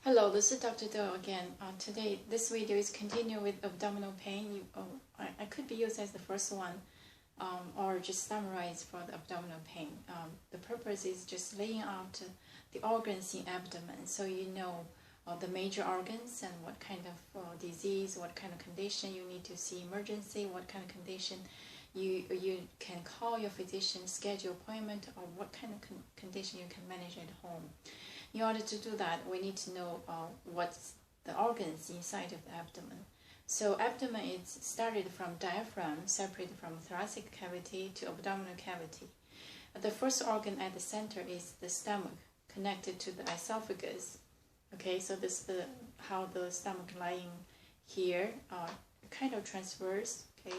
Hello, this is Dr. Do again. Today, this video is continue with abdominal pain. I could be used as the first one, or just summarize for the abdominal pain. The purpose is just laying out the organs in abdomen, so you know the major organs and what kind of disease, what kind of condition you need to see emergency, what kind of condition you can call your physician, schedule appointment, or what kind of condition you can manage at home. In order to do that, we need to know what's the organs inside of the abdomen. So abdomen is started from diaphragm, separated from thoracic cavity to abdominal cavity. The first organ at the center is the stomach, connected to the esophagus. Okay, so this is how the stomach lying here, kind of transverse, okay,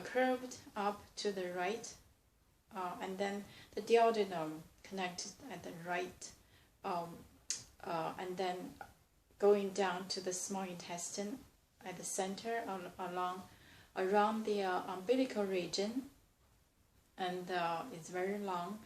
curved up to the right, and then the duodenum connected at the right, and then going down to the small intestine at the center, around the umbilical region, and it's very long,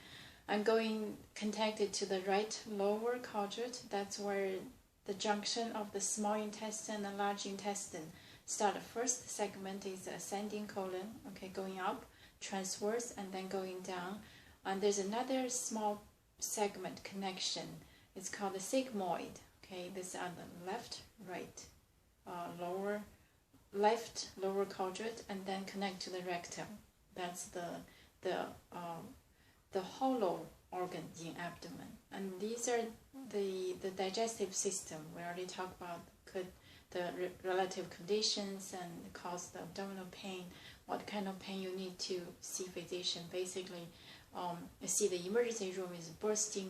and going connected to the right lower quadrant. That's where the junction of the small intestine and large intestine start. The first segment is the ascending colon, okay, going up, transverse, and then going down. And there's another small segment connection. It's called the sigmoid. Okay, this is on the left, right, left lower quadrant, and then connect to the rectum. That's the hollow organ in abdomen. And these are the digestive system. We already talked about the relative conditions and cause the abdominal pain, what kind of pain you need to see physician. Basically, you see the emergency room is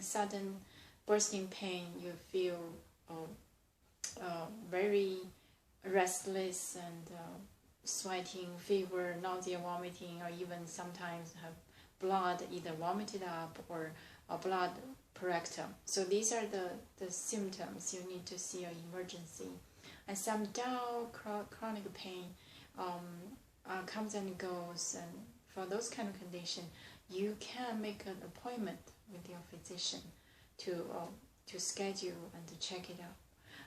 sudden bursting pain, you feel very restless and sweating, fever, nausea, vomiting, or even sometimes have blood either vomited up or blood per rectum. So these are the symptoms you need to see an emergency. And some dull chronic pain comes and goes, and for those kind of condition, you can make an appointment with your physician to schedule and to check it out.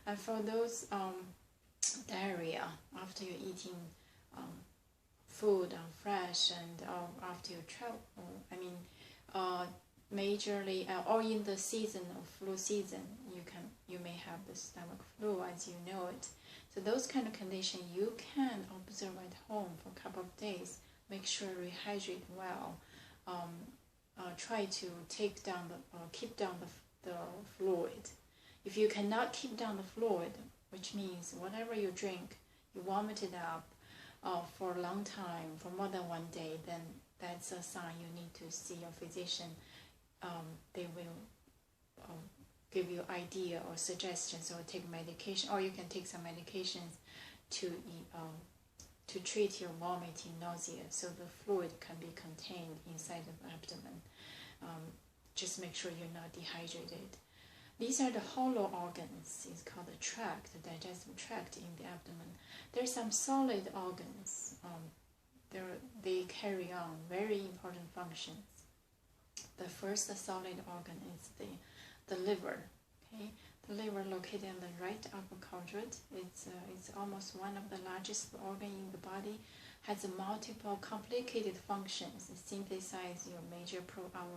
And for those diarrhea after you're eating food fresh, and after you travel, majorly or in the season of flu season, you may have the stomach flu as you know it. So those kind of condition you can observe at home for a couple of days. Make sure you rehydrate well. Try to keep down the fluid. If you cannot keep down the fluid, which means whatever you drink, you vomit it up for a long time, for more than one day, then that's a sign you need to see your physician. They will give you idea or suggestions, or take medication, or you can take some medications to treat your vomiting, nausea, so the fluid can be contained inside of the abdomen. Just make sure you're not dehydrated. These are the hollow organs. It's called the tract, the digestive tract in the abdomen. There's some solid organs. They carry on very important functions. The first solid organ is the liver. Okay, the liver located in the right upper quadrant. It's almost one of the largest organ in the body. Has multiple complicated functions. It synthesizes our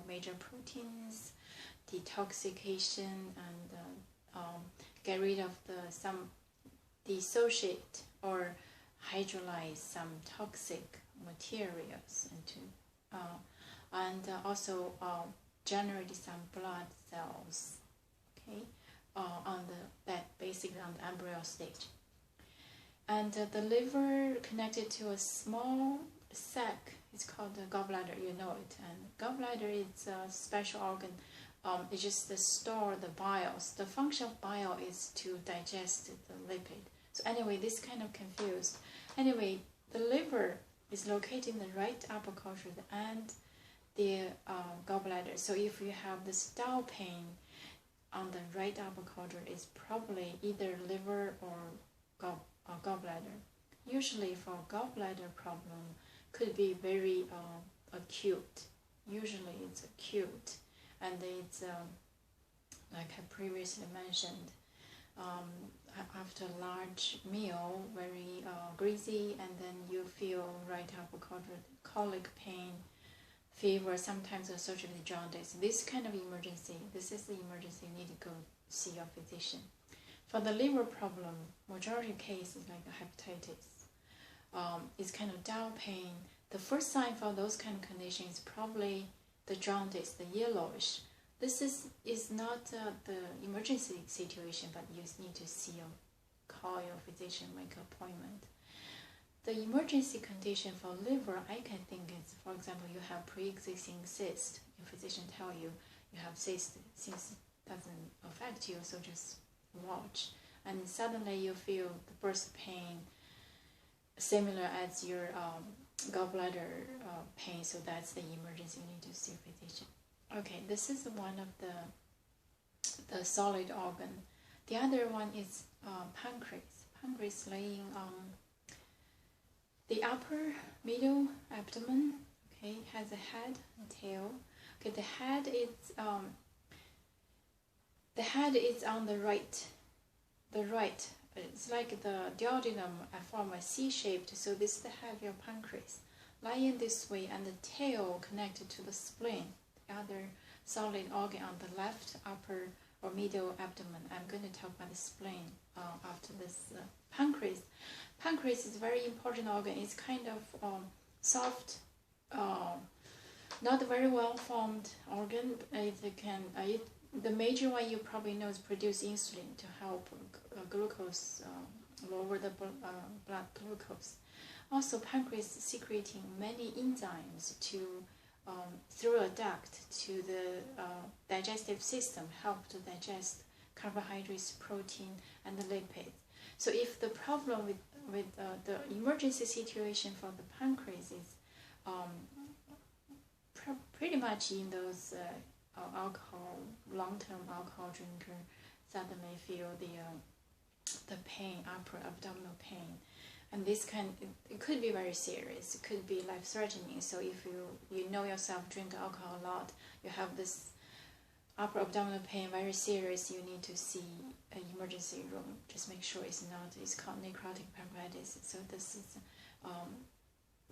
major proteins, detoxification, and get rid of some dissociate or hydrolyze some toxic materials and also generate some blood cells. Okay, basically on the embryo stage. And the liver connected to a small sac. It's called the gallbladder. You know it. And gallbladder is a special organ. It just store the biles. The function of bile is to digest the lipid. So anyway, this kind of confused. Anyway, the liver is located in the right upper quadrant and the gallbladder. So if you have this dull pain on the right upper quadrant, it's probably either liver or gallbladder. Usually for gallbladder problem could be very acute. Usually it's acute, and it's like I previously mentioned, after a large meal, very greasy, and then you feel right up colic pain, fever, sometimes associated with jaundice. This kind of emergency, this is the emergency, you need to go see your physician. For the liver problem, majority of cases like the hepatitis, is kind of dull pain. The first sign for those kind of conditions is probably the jaundice, the yellowish. This is not the emergency situation, but you need to call your physician, make an appointment. The emergency condition for liver, I can think is, for example, you have pre-existing cyst. Your physician tell you have cyst, since it doesn't affect you, so just watch. And suddenly you feel the burst pain, similar as your gallbladder pain, so that's the emergency. You need to see a physician. Okay, this is one of the solid organ. The other one is pancreas. Pancreas laying on the upper middle abdomen. Okay, has a head and tail. Okay, the head is on the right. The right. It's like the duodenum form a C-shaped. So this is the head of your pancreas, lying this way, and the tail connected to the spleen. The other solid organ on the left upper or middle abdomen. I'm going to talk about the spleen after this. Pancreas. Pancreas is a very important organ. It's kind of soft, not very well formed organ. The major one you probably know is produce insulin to help glucose, lower the blood glucose. Also, pancreas secreting many enzymes through a duct to the digestive system, help to digest carbohydrates, protein, and the lipids. So if the problem with the emergency situation for the pancreas is pretty much in those alcohol, long-term alcohol drinker, suddenly feel the pain, upper abdominal pain. And this it could be very serious. It could be life-threatening. So if you know yourself drink alcohol a lot, you have this upper abdominal pain, very serious, you need to see an emergency room. Just make sure it's called necrotic pancreatitis. So this is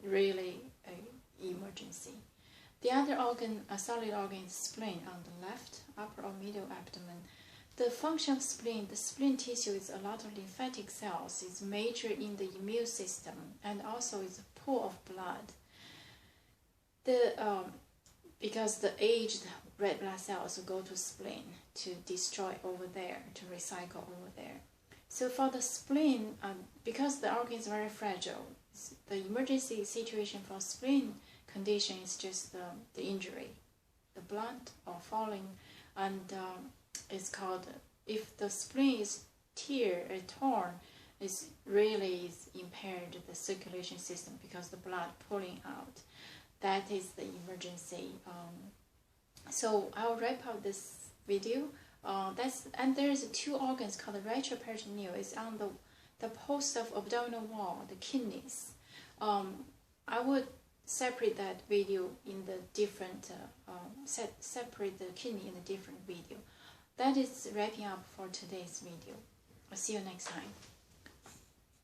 really an emergency. The other organ, a solid organ, is spleen on the left, upper or middle abdomen. The function of spleen, the spleen tissue is a lot of lymphatic cells. It's major in the immune system, and also is a pool of blood. Because the aged red blood cells go to spleen to destroy over there, to recycle over there. So for the spleen, because the organ is very fragile, the emergency situation for spleen condition is just the injury, the blood or falling, and it's called, if the spleen is torn, it's really impaired the circulation system because the blood pulling out. That is the emergency. So I'll wrap up this video. And there's two organs called the retroperitoneal. It's on the post of abdominal wall, the kidneys. I would separate that video in the different, separate the kidney in a different video. That is wrapping up for today's video. I'll see you next time.